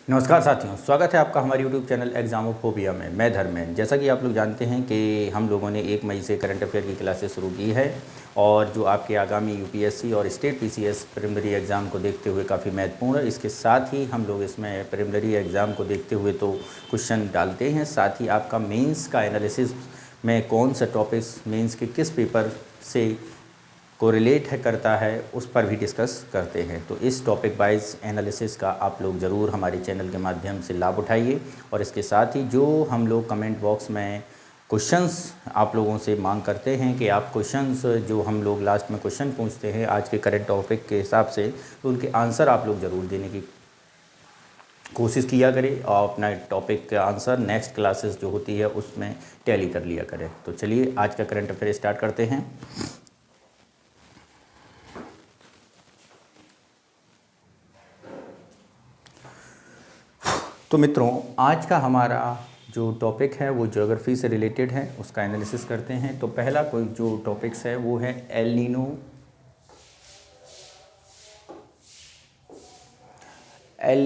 नमस्कार साथियों, स्वागत है आपका हमारे YouTube चैनल एग्जामोफोबिया में। मैं धर्मेंद्र। जैसा कि आप लोग जानते हैं कि हम लोगों ने 1 मई से करंट अफेयर की क्लासेस शुरू की है और जो आपके आगामी यूपीएससी और स्टेट पीसीएस प्रिलिमिनरी एग्ज़ाम को देखते हुए काफ़ी महत्वपूर्ण है। इसके साथ ही हम लोग इसमें प्रिलिमिनरी एग्ज़ाम को देखते हुए तो क्वेश्चन डालते हैं, साथ ही आपका मेंस का एनालिसिस में कौन सा टॉपिक्स मेंस के किस पेपर से कोरिलेट करता है उस पर भी डिस्कस करते हैं। तो इस टॉपिक वाइज एनालिसिस का आप लोग ज़रूर हमारे चैनल के माध्यम से लाभ उठाइए। और इसके साथ ही जो हम लोग कमेंट बॉक्स में क्वेश्चंस आप लोगों से मांग करते हैं कि आप क्वेश्चंस जो हम लोग लास्ट में क्वेश्चन पूछते हैं आज के करंट टॉपिक के हिसाब से, तो उनके आंसर आप लोग ज़रूर देने की कोशिश किया करें और अपना टॉपिक का आंसर नेक्स्ट क्लासेस जो होती है उसमें टैली कर लिया करें। तो चलिए आज का करंट अफेयर स्टार्ट करते हैं। तो मित्रों, आज का हमारा जो टॉपिक है वो ज्योग्राफी से रिलेटेड है, उसका एनालिसिस करते हैं। तो पहला कोई जो टॉपिक्स है वो है एल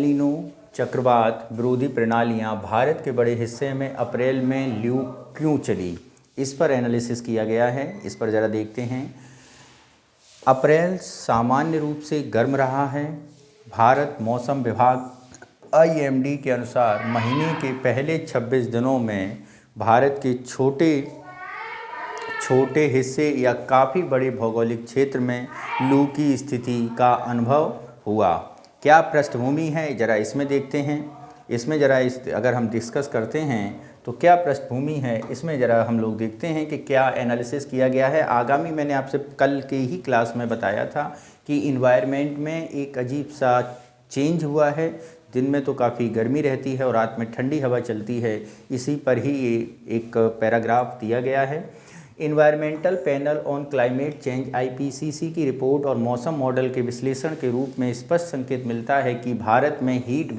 नीनो चक्रवात विरोधी प्रणालियां भारत के बड़े हिस्से में अप्रैल में लू क्यों चली, इस पर एनालिसिस किया गया है। इस पर ज़रा देखते हैं। अप्रैल सामान्य रूप से गर्म रहा है। भारत मौसम विभाग IMD के अनुसार महीने के पहले 26 दिनों में भारत के छोटे हिस्से या काफ़ी बड़े भौगोलिक क्षेत्र में लू की स्थिति का अनुभव हुआ। क्या पृष्ठभूमि है, ज़रा इसमें देखते हैं। इसमें ज़रा अगर हम डिस्कस करते हैं तो क्या पृष्ठभूमि है, इसमें ज़रा हम लोग देखते हैं कि क्या एनालिसिस किया गया है। आगामी मैंने आपसे कल के ही क्लास में बताया था कि इन्वायरमेंट में एक अजीब सा चेंज हुआ है। दिन में तो काफ़ी गर्मी रहती है और रात में ठंडी हवा चलती है। इसी पर ही एक पैराग्राफ दिया गया है। Environmental panel on climate change IPCC की रिपोर्ट और मौसम मॉडल के विश्लेषण के रूप में स्पष्ट संकेत मिलता है कि भारत में हीट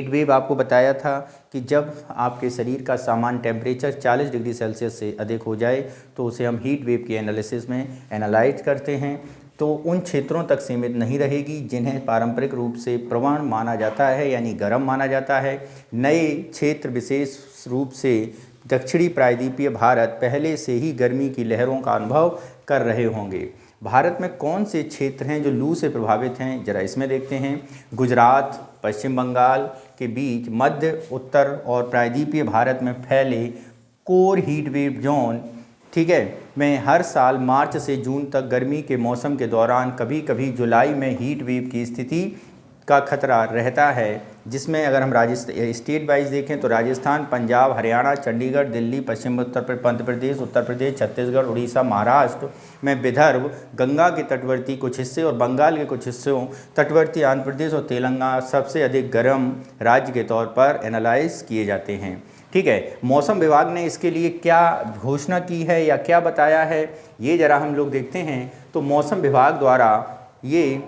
वेव आपको बताया था कि जब आपके शरीर का सामान्य टेम्परेचर 40 डिग्री सेल्सियस से अधिक हो जाए तो उसे हम हीट वेव के एनालिसिस में एनालाइज करते हैं। तो उन क्षेत्रों तक सीमित नहीं रहेगी जिन्हें पारंपरिक रूप से प्रवण माना जाता है, यानी गर्म माना जाता है। नए क्षेत्र विशेष रूप से दक्षिणी प्रायद्वीपीय भारत पहले से ही गर्मी की लहरों का अनुभव कर रहे होंगे। भारत में कौन से क्षेत्र हैं जो लू से प्रभावित हैं, जरा इसमें देखते हैं। गुजरात, पश्चिम बंगाल के बीच मध्य, उत्तर और प्रायद्वीपीय भारत में फैले कोर हीट वेव जोन, ठीक है, में हर साल मार्च से जून तक गर्मी के मौसम के दौरान कभी कभी जुलाई में हीट वेव की स्थिति का खतरा रहता है। जिसमें अगर हम राजस्थान स्टेट वाइज देखें तो राजस्थान, पंजाब, हरियाणा, चंडीगढ़, दिल्ली, पश्चिम मध्य प्रदेश, उत्तर प्रदेश, छत्तीसगढ़, उड़ीसा, महाराष्ट्र में विदर्भ, गंगा के तटवर्ती कुछ हिस्से और बंगाल के कुछ हिस्सों, तटवर्ती आंध्र प्रदेश और तेलंगाना सबसे अधिक गर्म राज्य के तौर पर एनालाइज किए जाते हैं। ठीक है, मौसम विभाग ने इसके लिए क्या घोषणा की है या क्या बताया है, ये ज़रा हम लोग देखते हैं। तो मौसम विभाग द्वारा ये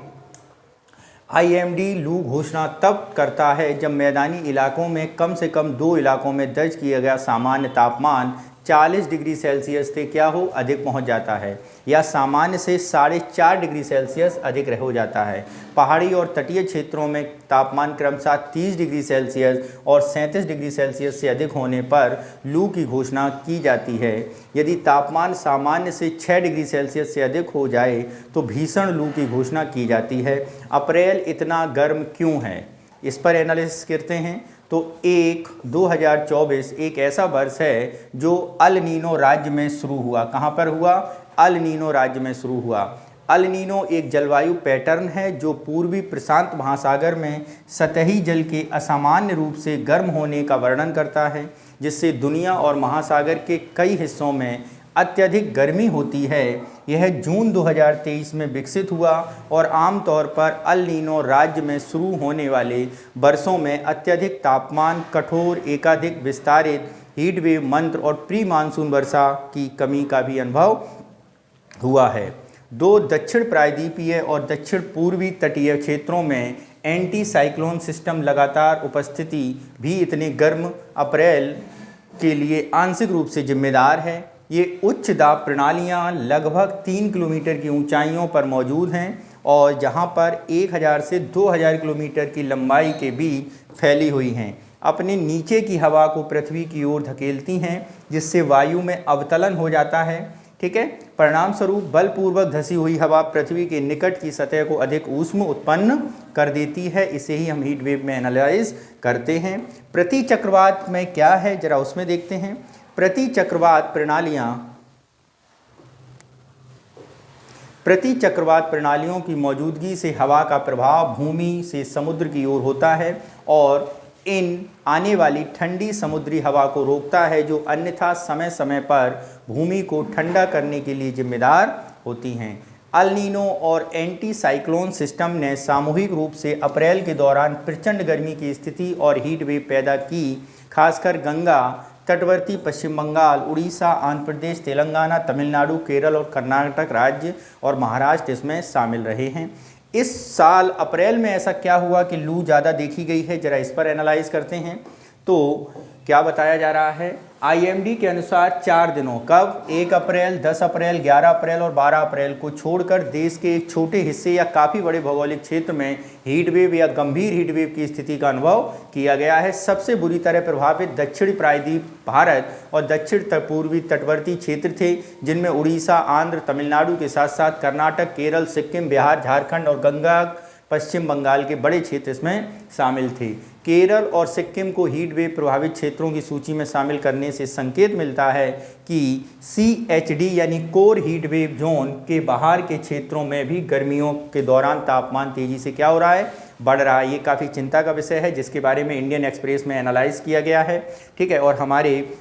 IMD लू घोषणा तब करता है जब मैदानी इलाकों में कम से कम 2 इलाकों में दर्ज किया गया सामान्य तापमान 40 डिग्री सेल्सियस से क्या हो अधिक पहुंच जाता है या सामान्य से 4.5 डिग्री सेल्सियस अधिक हो जाता है। पहाड़ी और तटीय क्षेत्रों में तापमान क्रमशः 30 डिग्री सेल्सियस और 37 डिग्री सेल्सियस से अधिक होने पर लू की घोषणा की जाती है। यदि तापमान सामान्य से 6 डिग्री सेल्सियस से अधिक हो जाए तो भीषण लू की घोषणा की जाती है। अप्रैल इतना गर्म क्यों है, इस पर एनालिसिस करते हैं। तो 2024 एक ऐसा वर्ष है जो अल नीनो राज्य में शुरू हुआ। कहाँ पर हुआ? अल नीनो राज्य में शुरू हुआ। अल नीनो एक जलवायु पैटर्न है जो पूर्वी प्रशांत महासागर में सतही जल के असामान्य रूप से गर्म होने का वर्णन करता है, जिससे दुनिया और महासागर के कई हिस्सों में अत्यधिक गर्मी होती है। यह जून 2023 में विकसित हुआ और आमतौर पर अल नीनो राज्य में शुरू होने वाले वर्षों में अत्यधिक तापमान, कठोर एकाधिक विस्तारित हीट वेव मंत्र और प्री मानसून वर्षा की कमी का भी अनुभव हुआ है। 2 दक्षिण प्रायद्वीपीय और दक्षिण पूर्वी तटीय क्षेत्रों में एंटी साइक्लोन सिस्टम लगातार उपस्थिति भी इतने गर्म अप्रैल के लिए आंशिक रूप से जिम्मेदार है। ये उच्च दाब प्रणालियाँ लगभग 3 किलोमीटर की ऊंचाइयों पर मौजूद हैं और जहां पर 1000 से 2000 किलोमीटर की लंबाई के बीच फैली हुई हैं। अपने नीचे की हवा को पृथ्वी की ओर धकेलती हैं, जिससे वायु में अवतलन हो जाता है। ठीक है, परिणाम स्वरूप बलपूर्वक धसी हुई हवा पृथ्वी के निकट की सतह को अधिक ऊष्म उत्पन्न कर देती है। इसे ही हम हीट वेव में एनालाइज करते हैं। प्रति चक्रवात में क्या है, जरा उसमें देखते हैं। प्रति चक्रवात प्रणालियों की मौजूदगी से हवा का प्रभाव भूमि से समुद्र की ओर होता है और इन आने वाली ठंडी समुद्री हवा को रोकता है, जो अन्यथा समय समय पर भूमि को ठंडा करने के लिए जिम्मेदार होती हैं। अल नीनो और एंटी साइक्लोन सिस्टम ने सामूहिक रूप से अप्रैल के दौरान प्रचंड गर्मी की स्थिति और हीट वेव पैदा की। खासकर गंगा तटवर्ती पश्चिम बंगाल, उड़ीसा, आंध्र प्रदेश, तेलंगाना, तमिलनाडु, केरल और कर्नाटक राज्य और महाराष्ट्र इसमें शामिल रहे हैं। इस साल अप्रैल में ऐसा क्या हुआ कि लू ज़्यादा देखी गई है, जरा इस पर एनालाइज करते हैं। तो क्या बताया जा रहा है, आईएमडी के अनुसार 4 दिनों, कब, 1 अप्रैल, 10 अप्रैल, 11 अप्रैल और 12 अप्रैल को छोड़कर देश के एक छोटे हिस्से या काफ़ी बड़े भौगोलिक क्षेत्र में हीट वेव या गंभीर हीट वेव की स्थिति का अनुभव किया गया है। सबसे बुरी तरह प्रभावित दक्षिणी प्रायद्वीप भारत और दक्षिण पूर्वी तटवर्ती क्षेत्र थे, जिनमें उड़ीसा, आंध्र, तमिलनाडु के साथ साथ कर्नाटक, केरल, सिक्किम, बिहार, झारखंड और गंगा पश्चिम बंगाल के बड़े क्षेत्र इसमें शामिल थे। केरल और सिक्किम को हीट वेव प्रभावित क्षेत्रों की सूची में शामिल करने से संकेत मिलता है कि CHD यानी कोर हीट वेव जोन के बाहर के क्षेत्रों में भी गर्मियों के दौरान तापमान तेजी से क्या हो रहा है, बढ़ रहा है। ये काफ़ी चिंता का विषय है, जिसके बारे में इंडियन एक्सप्रेस में एनालाइज किया गया है। ठीक है, और हमारे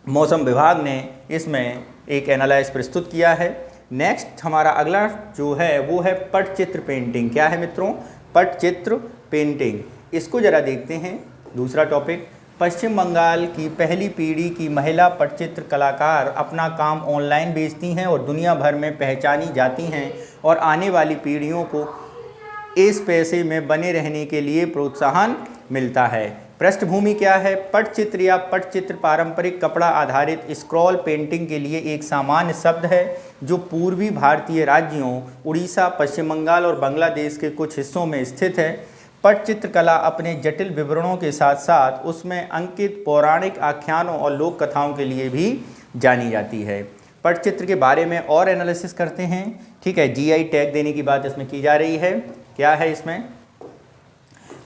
मौसम विभाग ने इसमें एक एनालाइज प्रस्तुत किया है। नेक्स्ट हमारा अगला जो है वो है पटचित्र पेंटिंग। क्या है मित्रों, पटचित्र पेंटिंग, इसको जरा देखते हैं। दूसरा टॉपिक, पश्चिम बंगाल की पहली पीढ़ी की महिला पटचित्र कलाकार अपना काम ऑनलाइन बेचती हैं और दुनिया भर में पहचानी जाती हैं और आने वाली पीढ़ियों को इस पैसे में बने रहने के लिए प्रोत्साहन मिलता है। पृष्ठभूमि क्या है, पटचित्र या पटचित्र पारंपरिक कपड़ा आधारित स्क्रॉल पेंटिंग के लिए एक सामान्य शब्द है जो पूर्वी भारतीय राज्यों उड़ीसा, पश्चिम बंगाल और बांग्लादेश के कुछ हिस्सों में स्थित है। पटचित्र कला अपने जटिल विवरणों के साथ साथ उसमें अंकित पौराणिक आख्यानों और लोक कथाओं के लिए भी जानी जाती है। पटचित्र के बारे में और एनालिसिस करते हैं। ठीक है, GI टैग देने की बात इसमें की जा रही है। क्या है इसमें,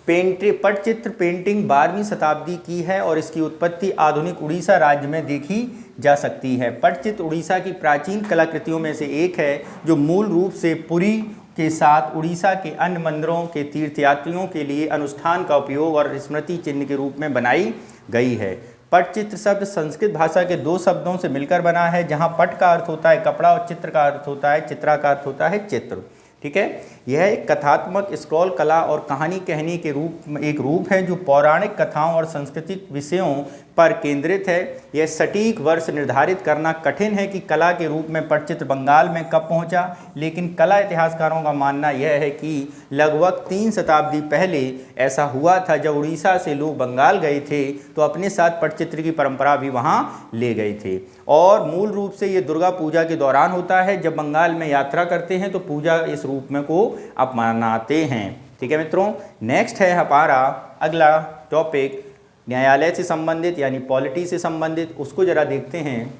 पटचित्र पेंटिंग 12वीं शताब्दी की है और इसकी उत्पत्ति आधुनिक उड़ीसा राज्य में देखी जा सकती है। पटचित्र उड़ीसा की प्राचीन कलाकृतियों में से एक है, जो मूल रूप से पुरी के साथ उड़ीसा के अन्य मंदिरों के तीर्थयात्रियों के लिए अनुष्ठान का उपयोग और स्मृति चिन्ह के रूप में बनाई गई है। पटचित्र शब्द संस्कृत भाषा के 2 शब्दों से मिलकर बना है, जहां पट का अर्थ होता है कपड़ा और चित्र का अर्थ होता है, चित्रा का अर्थ होता है चित्र। ठीक है, यह एक कथात्मक स्क्रॉल कला और कहानी कहने के एक रूप है जो पौराणिक कथाओं और सांस्कृतिक विषयों पर केंद्रित है। यह सटीक वर्ष निर्धारित करना कठिन है कि कला के रूप में पटचित्र बंगाल में कब पहुंचा, लेकिन कला इतिहासकारों का मानना यह है कि लगभग 3 शताब्दी पहले ऐसा हुआ था, जब उड़ीसा से लोग बंगाल गए थे तो अपने साथ पटचित्र की परंपरा भी वहां ले गए थे। और मूल रूप से ये दुर्गा पूजा के दौरान होता है, जब बंगाल में यात्रा करते हैं तो पूजा इस रूप में को अपनाते हैं। ठीक है मित्रों, नेक्स्ट है हमारा अगला टॉपिक न्यायालय से संबंधित यानी पॉलिटी से संबंधित, उसको जरा देखते हैं।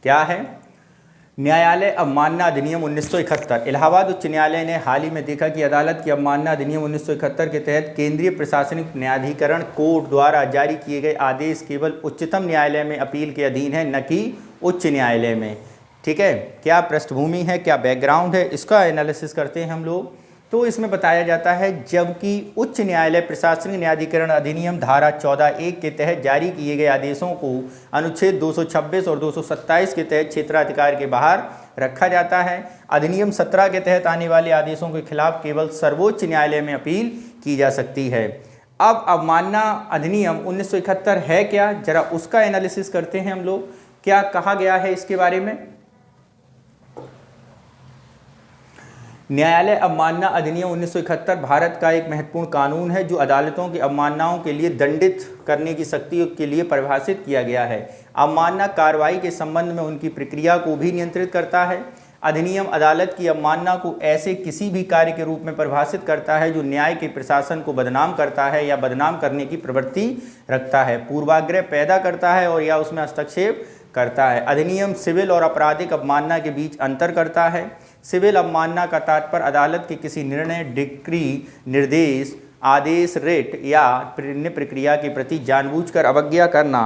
क्या है, न्यायालय अवमानना अधिनियम 1971। इलाहाबाद उच्च न्यायालय ने हाल ही में देखा कि अदालत की अवमानना अधिनियम 1971 के तहत केंद्रीय प्रशासनिक न्यायाधिकरण कोर्ट द्वारा जारी किए गए आदेश केवल उच्चतम न्यायालय में अपील के अधीन है, न कि उच्च न्यायालय में। ठीक है, क्या पृष्ठभूमि है, क्या बैकग्राउंड है, इसका एनालिसिस करते हैं हम लोग। तो इसमें बताया जाता है, जबकि उच्च न्यायालय प्रशासनिक न्यायाधिकरण अधिनियम धारा 14(1) के तहत जारी किए गए आदेशों को अनुच्छेद 226 और 227 के तहत क्षेत्राधिकार के बाहर रखा जाता है। अधिनियम 17 के तहत आने वाले आदेशों के खिलाफ केवल सर्वोच्च न्यायालय में अपील की जा सकती है। अब अवमानना अधिनियम 1971 है क्या, जरा उसका एनालिसिस करते हैं हम लोग। क्या कहा गया है इसके बारे में। न्यायालय अवमानना अधिनियम 1971 भारत का एक महत्वपूर्ण कानून है जो अदालतों की अवमाननाओं के लिए दंडित करने की शक्ति के लिए परिभाषित किया गया है। अवमानना कार्रवाई के संबंध में उनकी प्रक्रिया को भी नियंत्रित करता है। अधिनियम अदालत की अवमानना को ऐसे किसी भी कार्य के रूप में परिभाषित करता है जो न्याय के प्रशासन को बदनाम करता है या बदनाम करने की प्रवृत्ति रखता है, पूर्वाग्रह पैदा करता है और या उसमें हस्तक्षेप करता है। अधिनियम सिविल और आपराधिक अवमानना के बीच अंतर करता है। सिविल अवमानना का तात्पर्य अदालत के किसी निर्णय, डिक्री, निर्देश, आदेश, रिट या प्रक्रिया के प्रति जानबूझकर अवज्ञा करना,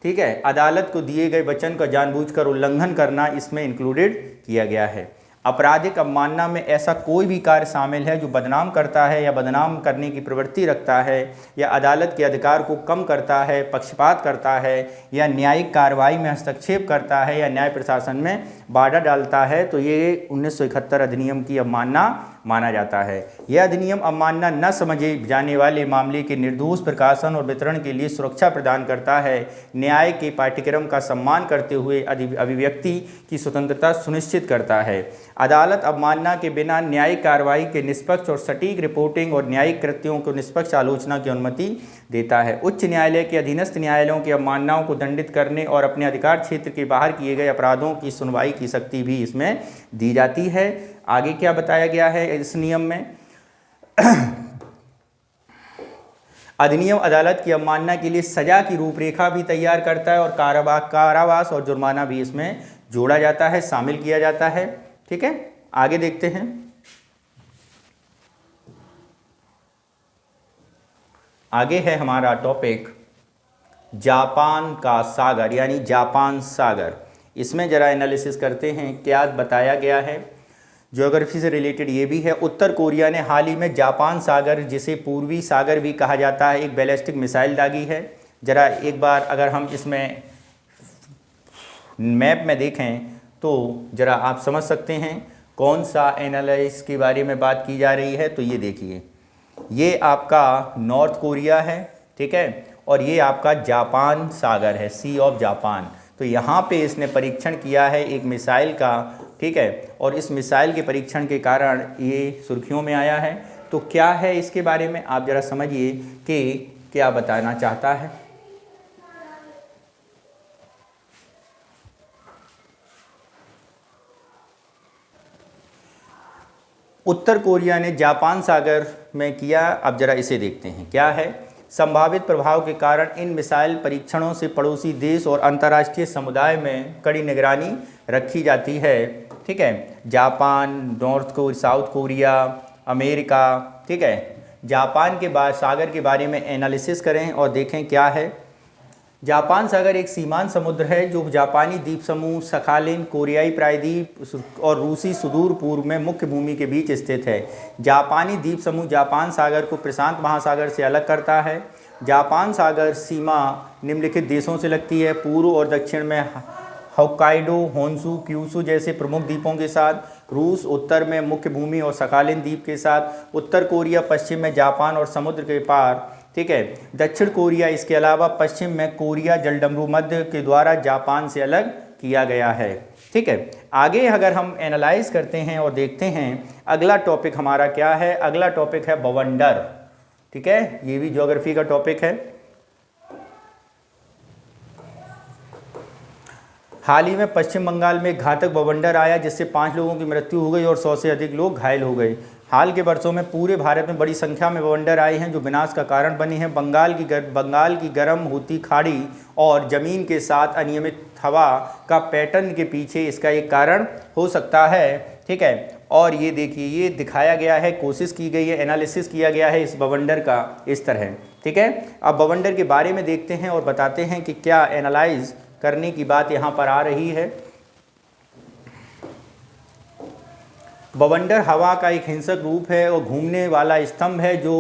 ठीक है, अदालत को दिए गए वचन का जानबूझकर उल्लंघन करना इसमें इंक्लूडेड किया गया है। आपराधिक अवमानना में ऐसा कोई भी कार्य शामिल है जो बदनाम करता है या बदनाम करने की प्रवृत्ति रखता है या अदालत के अधिकार को कम करता है, पक्षपात करता है या न्यायिक कार्रवाई में हस्तक्षेप करता है या न्याय प्रशासन में बाधा डालता है, तो ये 1971 अधिनियम की अवमानना माना जाता है। यह अधिनियम अवमानना न समझे जाने वाले मामले के निर्दोष प्रकाशन और वितरण के लिए सुरक्षा प्रदान करता है। न्याय के पाठ्यक्रम का सम्मान करते हुए अभिव्यक्ति की स्वतंत्रता सुनिश्चित करता है। अदालत अवमानना के बिना न्यायिक कार्रवाई के निष्पक्ष और सटीक रिपोर्टिंग और न्यायिक कृत्यों को निष्पक्ष आलोचना की अनुमति देता है। उच्च न्यायालय के अधीनस्थ न्यायालयों की अवमाननाओं को दंडित करने और अपने अधिकार क्षेत्र के बाहर किए गए अपराधों की सुनवाई की शक्ति भी इसमें दी जाती है। आगे क्या बताया गया है इस नियम में? अधिनियम अदालत की अवमानना के लिए सजा की रूपरेखा भी तैयार करता है और कारावास और जुर्माना भी इसमें जोड़ा जाता है, शामिल किया जाता है। ठीक है, आगे देखते हैं। आगे है हमारा टॉपिक जापान का सागर यानी जापान सागर। इसमें जरा एनालिसिस करते हैं क्या बताया गया है। ज्योग्राफी से रिलेटेड ये भी है। उत्तर कोरिया ने हाल ही में जापान सागर, जिसे पूर्वी सागर भी कहा जाता है, एक बैलिस्टिक मिसाइल दागी है। जरा एक बार अगर हम इसमें मैप में देखें तो जरा आप समझ सकते हैं कौन सा एनालिसिस के बारे में बात की जा रही है। तो ये देखिए, ये आपका नॉर्थ कोरिया है, ठीक है, और ये आपका जापान सागर है, सी ऑफ जापान। तो यहाँ पे इसने परीक्षण किया है एक मिसाइल का, ठीक है, और इस मिसाइल के परीक्षण के कारण ये सुर्खियों में आया है। तो क्या है इसके बारे में आप ज़रा समझिए कि क्या बताना चाहता है। उत्तर कोरिया ने जापान सागर में किया। अब जरा इसे देखते हैं क्या है। संभावित प्रभाव के कारण इन मिसाइल परीक्षणों से पड़ोसी देश और अंतर्राष्ट्रीय समुदाय में कड़ी निगरानी रखी जाती है। ठीक है, Japan, north Korea, south Korea, America, ठीक है। जापान के बाद सागर के बारे में एनालिसिस करें और देखें क्या है। जापान सागर एक सीमांत समुद्र है जो जापानी द्वीप समूह सखालिन, कोरियाई प्रायद्वीप और रूसी सुदूर पूर्व में मुख्य भूमि के बीच स्थित है। जापानी द्वीप समूह जापान सागर को प्रशांत महासागर से अलग करता है। जापान सागर सीमा निम्नलिखित देशों से लगती है। पूर्व और दक्षिण में होक्काइडो, होन्शु, क्यूशु जैसे प्रमुख द्वीपों के साथ। रूस उत्तर में मुख्य भूमि और सखालिन द्वीप के साथ। उत्तर कोरिया पश्चिम में जापान और समुद्र के पार, ठीक है। दक्षिण कोरिया इसके अलावा पश्चिम में कोरिया जलडमरू मध्य के द्वारा जापान से अलग किया गया है। ठीक है, आगे अगर हम एनालाइज करते हैं और देखते हैं अगला टॉपिक हमारा क्या है। अगला टॉपिक है बवंडर। ठीक है, ये भी ज्योग्राफी का टॉपिक है। हाल ही में पश्चिम बंगाल में घातक बवंडर आया जिससे 5 लोगों की मृत्यु हो गई और 100 से अधिक लोग घायल हो गए। हाल के वर्षों में पूरे भारत में बड़ी संख्या में बवंडर आए हैं जो विनाश का कारण बने हैं। बंगाल की गर्म होती खाड़ी और ज़मीन के साथ अनियमित हवा का पैटर्न के पीछे इसका एक कारण हो सकता है। ठीक है, और ये देखिए, ये दिखाया गया है, कोशिश की गई है, एनालिसिस किया गया है इस बवंडर का इस तरह। ठीक है, अब बवंडर के बारे में देखते हैं और बताते हैं कि क्या एनालाइज करने की बात यहाँ पर आ रही है। बवंडर हवा का एक हिंसक रूप है और घूमने वाला स्तंभ है जो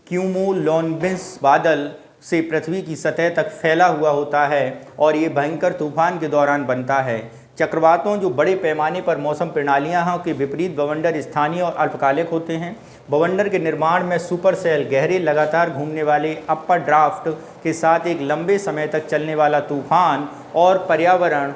क्यूमुलोनिम्बस बादल से पृथ्वी की सतह तक फैला हुआ होता है और ये भयंकर तूफान के दौरान बनता है। चक्रवातों जो बड़े पैमाने पर मौसम प्रणालियां हैं के विपरीत बवंडर स्थानीय और अल्पकालिक होते हैं। बवंडर के निर्माण में सुपर सेल, गहरे लगातार घूमने वाले अपर ड्राफ्ट के साथ एक लंबे समय तक चलने वाला तूफान और पर्यावरण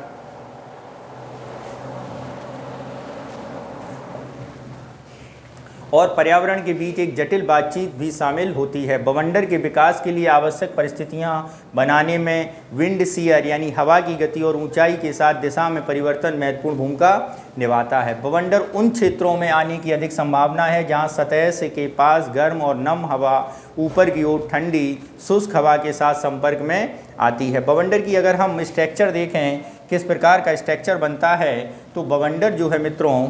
और पर्यावरण के बीच एक जटिल बातचीत भी शामिल होती है। बवंडर के विकास के लिए आवश्यक परिस्थितियां बनाने में विंड शियर यानी हवा की गति और ऊंचाई के साथ दिशा में परिवर्तन महत्वपूर्ण भूमिका निभाता है। बवंडर उन क्षेत्रों में आने की अधिक संभावना है जहां सतह से के पास गर्म और नम हवा ऊपर की ओर ठंडी शुष्क हवा के साथ संपर्क में आती है। बवंडर की अगर हम स्ट्रक्चर देखें किस प्रकार का स्ट्रक्चर बनता है, तो बवंडर जो है मित्रों,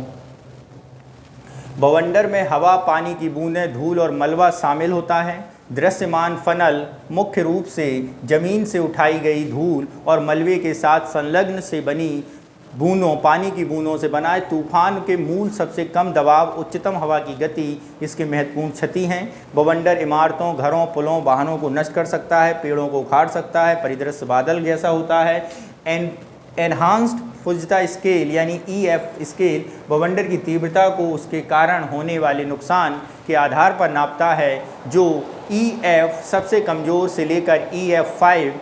बवंडर में हवा, पानी की बूंदें, धूल और मलबा शामिल होता है। दृश्यमान फनल मुख्य रूप से जमीन से उठाई गई धूल और मलबे के साथ संलग्न से बनी बूंदों, पानी की बूंदों से बना है। तूफान के मूल सबसे कम दबाव, उच्चतम हवा की गति इसके महत्वपूर्ण क्षति हैं। बवंडर इमारतों, घरों, पुलों, वाहनों को नष्ट कर सकता है, पेड़ों को उखाड़ सकता है, परिदृश्य बादल जैसा होता है। एनहांस्ड फुजता स्केल यानी EF स्केल बवंडर की तीव्रता को उसके कारण होने वाले नुकसान के आधार पर नापता है, जो EF सबसे कमज़ोर से लेकर EF5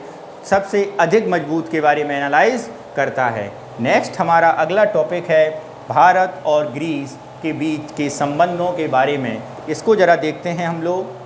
सबसे अधिक मजबूत के बारे में एनालाइज करता है। नेक्स्ट हमारा अगला टॉपिक है भारत और ग्रीस के बीच के संबंधों के बारे में। इसको ज़रा देखते हैं हम लोग।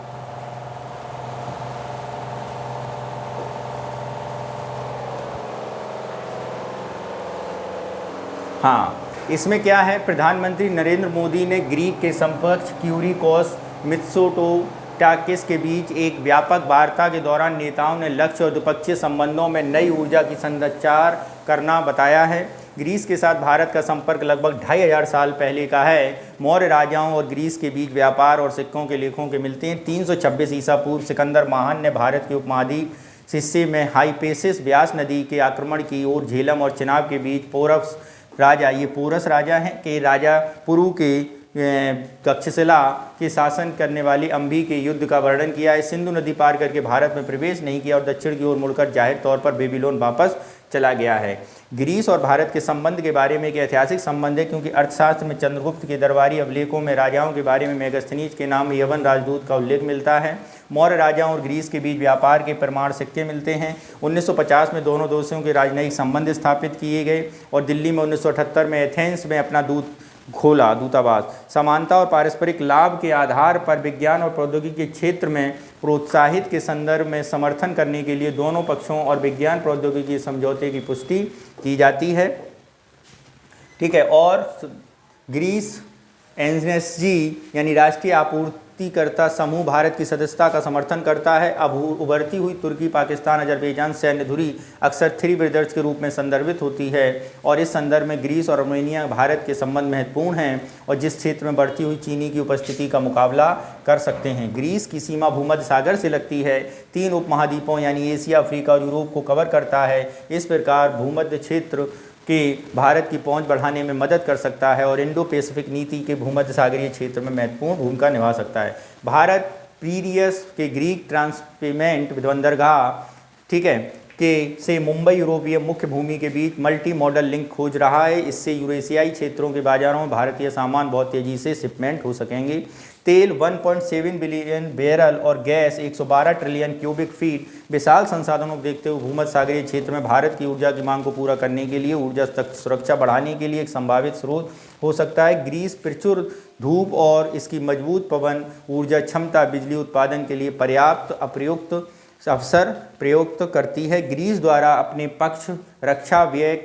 हाँ, इसमें क्या है, प्रधानमंत्री नरेंद्र मोदी ने ग्रीक के समकक्ष क्यूरिकोस मित्सोटाकिस के बीच एक व्यापक वार्ता के दौरान नेताओं ने लक्ष्य और द्विपक्षीय संबंधों में नई ऊर्जा की संचार करना बताया है। ग्रीस के साथ भारत का संपर्क लगभग 2500 साल पहले का है। मौर्य राजाओं और ग्रीस के बीच व्यापार और सिक्कों के लेखों के मिलते हैं। 326 ईसा पूर्व सिकंदर महान ने भारत के उपमहाद्वीप हिस्से में हाइपेसिस ब्यास नदी के आक्रमण की ओर झेलम और चिनाब के बीच पोरस राजा, ये पोरस राजा हैं कि राजा पुरु के तक्षशिला के शासन करने वाली अम्भी के युद्ध का वर्णन किया है। सिंधु नदी पार करके भारत में प्रवेश नहीं किया और दक्षिण की ओर मुड़कर जाहिर तौर पर बेबीलोन वापस चला गया है। ग्रीस और भारत के संबंध के बारे में एक ऐतिहासिक संबंध है, क्योंकि अर्थशास्त्र में चंद्रगुप्त के दरबारी अभिलेखों में राजाओं के बारे में मेगास्थनीज के नाम यवन राजदूत का उल्लेख मिलता है। मौर्य राजाओं और ग्रीस के बीच व्यापार के प्रमाण सिक्के मिलते हैं। 1950 में दोनों देशों के राजनयिक संबंध स्थापित किए गए और दिल्ली में 1978 में एथेंस में अपना दूतावास। समानता और पारस्परिक लाभ के आधार पर विज्ञान और प्रौद्योगिकी के क्षेत्र में प्रोत्साहित के संदर्भ में समर्थन करने के लिए दोनों पक्षों और विज्ञान प्रौद्योगिकी समझौते की पुष्टि की जाती है। ठीक है, और ग्रीस एनएसजी यानी राष्ट्रीय आपूर्तिकर्ता समूह भारत की सदस्यता का समर्थन करता है। अब उभरती हुई तुर्की, पाकिस्तान, अजरबैजान सैन्य धुरी अक्सर थ्री ब्रदर्स के रूप में संदर्भित होती है और इस संदर्भ में ग्रीस और आर्मेनिया भारत के संबंध महत्वपूर्ण हैं और जिस क्षेत्र में बढ़ती हुई चीनी की उपस्थिति का मुकाबला कर सकते हैं। ग्रीस की सीमा भूमध्य सागर से लगती है, 3 उपमहाद्वीपों यानी एशिया, अफ्रीका और यूरोप को कवर करता है। इस प्रकार भूमध्य क्षेत्र के भारत की पहुंच बढ़ाने में मदद कर सकता है और इंडो पैसिफिक नीति के भूमध्य सागरीय क्षेत्र में महत्वपूर्ण भूमिका निभा सकता है। भारत पीरियस के ग्रीक ट्रांसपेमेंट बंदरगाह, ठीक है, से मुंबई यूरोपीय मुख्य भूमि के बीच मल्टी मॉडल लिंक खोज रहा है। इससे यूरेशियाई क्षेत्रों के बाजारों में भारतीय सामान बहुत तेज़ी से शिपमेंट हो सकेंगे। तेल 1.7 बिलियन बैरल और गैस 112 ट्रिलियन क्यूबिक फीट विशाल संसाधनों को देखते हुए भूमध्य सागरीय क्षेत्र में भारत की ऊर्जा की मांग को पूरा करने के लिए ऊर्जा सुरक्षा बढ़ाने के लिए एक संभावित स्रोत हो सकता है। ग्रीस प्रचुर धूप और इसकी मजबूत पवन ऊर्जा क्षमता बिजली उत्पादन के लिए पर्याप्त अप्रयुक्त अवसर प्रयुक्त करती है। ग्रीस द्वारा अपने पक्ष रक्षा व्यय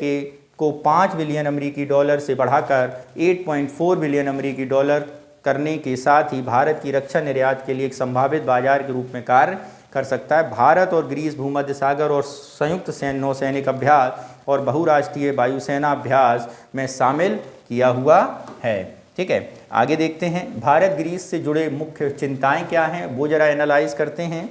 को 5 बिलियन अमेरिकी डॉलर से बढ़ाकर 8.4 बिलियन अमेरिकी डॉलर करने के साथ ही भारत की रक्षा निर्यात के लिए एक संभावित बाजार के रूप में कार्य कर सकता है। भारत और ग्रीस भूमध्य सागर और संयुक्त नौसैनिक अभ्यास और बहुराष्ट्रीय वायुसेना अभ्यास में शामिल किया हुआ है। ठीक है, आगे देखते हैं भारत ग्रीस से जुड़े मुख्य चिंताएं क्या हैं, वो जरा एनालाइज करते हैं।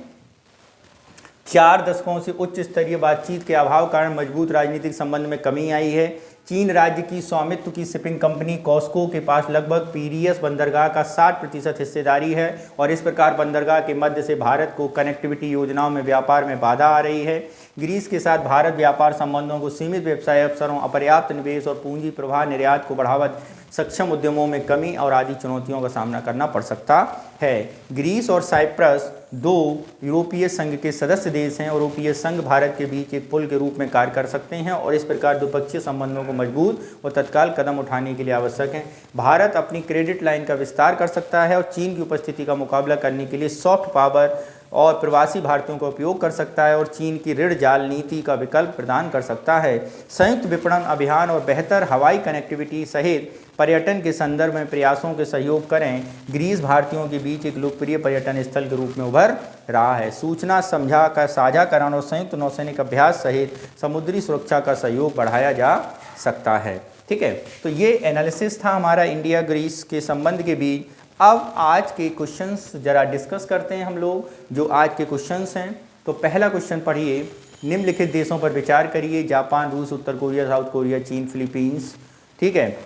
4 दशकों से उच्च स्तरीय बातचीत के अभाव कारण मजबूत राजनीतिक संबंध में कमी आई है। चीन राज्य की स्वामित्व की शिपिंग कंपनी कॉस्को के पास लगभग पीरियस बंदरगाह का 60% हिस्सेदारी है और इस प्रकार बंदरगाह के मध्य से भारत को कनेक्टिविटी योजनाओं में व्यापार में बाधा आ रही है। ग्रीस के साथ भारत व्यापार संबंधों को सीमित व्यवसाय अवसरों, अपर्याप्त निवेश और पूंजी प्रवाह, निर्यात को बढ़ावा, सक्षम उद्यमों में कमी और आदि चुनौतियों का सामना करना पड़ सकता है। ग्रीस और साइप्रस दो यूरोपीय संघ के सदस्य देश हैं और यूरोपीय संघ भारत के बीच एक पुल के रूप में कार्य कर सकते हैं और इस प्रकार द्विपक्षीय संबंधों को मजबूत और तत्काल कदम उठाने के लिए आवश्यक है। भारत अपनी क्रेडिट लाइन का विस्तार कर सकता है और चीन की उपस्थिति का मुकाबला करने के लिए सॉफ्ट पावर और प्रवासी भारतीयों का उपयोग कर सकता है और चीन की ऋण जाल नीति का विकल्प प्रदान कर सकता है। संयुक्त विपणन अभियान और बेहतर हवाई कनेक्टिविटी सहित पर्यटन के संदर्भ में प्रयासों के सहयोग करें। ग्रीस भारतीयों के बीच एक लोकप्रिय पर्यटन स्थल के रूप में उभर रहा है। सूचना समझा का साझाकरण और संयुक्त नौसैनिक अभ्यास सहित समुद्री सुरक्षा का सहयोग बढ़ाया जा सकता है। ठीक है, तो ये एनालिसिस था हमारा इंडिया ग्रीस के संबंध के बीच। अब आज के क्वेश्चंस जरा डिस्कस करते हैं हम लोग, जो आज के क्वेश्चंस हैं। तो पहला क्वेश्चन पढ़िए, निम्नलिखित देशों पर विचार करिए, जापान, रूस, उत्तर कोरिया, साउथ कोरिया, चीन, फिलीपींस। ठीक है,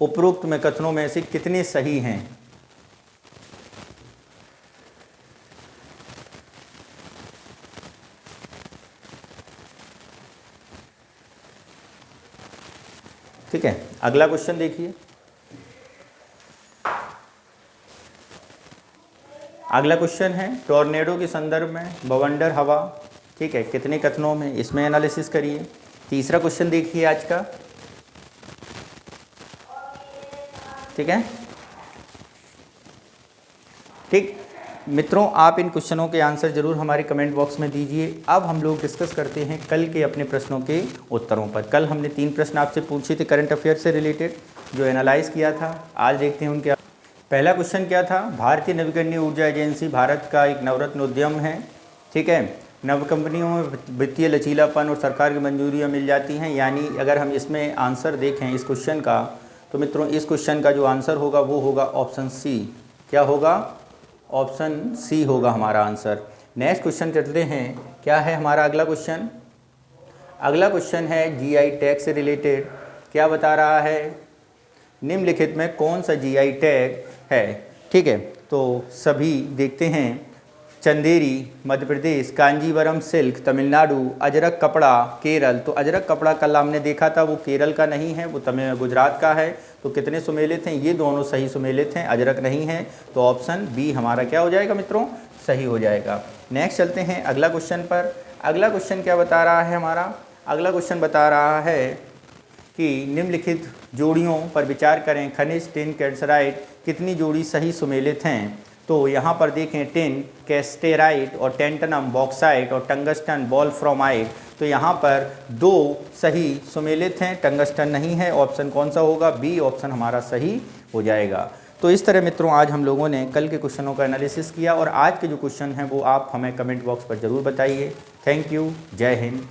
उपरोक्त में कथनों में से कितने सही हैं? ठीक है, अगला क्वेश्चन देखिए। अगला क्वेश्चन है टॉर्नेडो के संदर्भ में बवंडर हवा। ठीक है, कितने कथनों में, इसमें एनालिसिस करिए। तीसरा क्वेश्चन देखिए आज का। ठीक है, ठीक मित्रों, आप इन क्वेश्चनों के आंसर जरूर हमारे कमेंट बॉक्स में दीजिए। अब हम लोग डिस्कस करते हैं कल के अपने प्रश्नों के उत्तरों पर। कल हमने 3 प्रश्न आपसे पूछे थे करंट अफेयर से रिलेटेड, जो एनालाइज किया था। आज देखते हैं उनके। पहला क्वेश्चन क्या था? भारतीय नवीकरणीय ऊर्जा एजेंसी भारत का एक नवरत्न उद्यम है। ठीक है, नव कंपनियों में वित्तीय लचीलापन और सरकार की मंजूरियाँ मिल जाती हैं। यानी अगर हम इसमें आंसर देखें इस क्वेश्चन का, तो मित्रों इस क्वेश्चन का जो आंसर होगा वो होगा ऑप्शन सी। क्या होगा? ऑप्शन सी होगा हमारा आंसर। नेक्स्ट क्वेश्चन चलते हैं। क्या है हमारा अगला क्वेश्चन? अगला क्वेश्चन है जीआई टैग से रिलेटेड। क्या बता रहा है? निम्नलिखित में कौन सा जीआई टैग है? ठीक है, तो सभी देखते हैं। चंदेरी मध्य प्रदेश, कांजीवरम सिल्क तमिलनाडु, अजरक कपड़ा केरल। तो अजरक कपड़ा कल हमने देखा था वो केरल का नहीं है, वो गुजरात का है। तो कितने सुमेलित हैं? ये दोनों सही सुमेलित हैं, अजरक नहीं है। तो ऑप्शन बी हमारा क्या हो जाएगा मित्रों? सही हो जाएगा। नेक्स्ट चलते हैं अगला क्वेश्चन पर। अगला क्वेश्चन क्या बता रहा है हमारा? अगला क्वेश्चन बता रहा है कि निम्नलिखित जोड़ियों पर विचार करें। खनिज टिन कैल्साइट कितनी जोड़ी सही सुमेलित हैं? तो यहाँ पर देखें, टिन कैस्टेराइट और टेंटनम बॉक्साइट और टंगस्टन वोल्फ्रामाइट। तो यहाँ पर 2 सही सुमेलित हैं, टंगस्टन नहीं है। ऑप्शन कौन सा होगा? बी ऑप्शन हमारा सही हो जाएगा। तो इस तरह मित्रों आज हम लोगों ने कल के क्वेश्चनों का एनालिसिस किया और आज के जो क्वेश्चन हैं वो आप हमें कमेंट बॉक्स पर ज़रूर बताइए। Thank you. जय हिंद।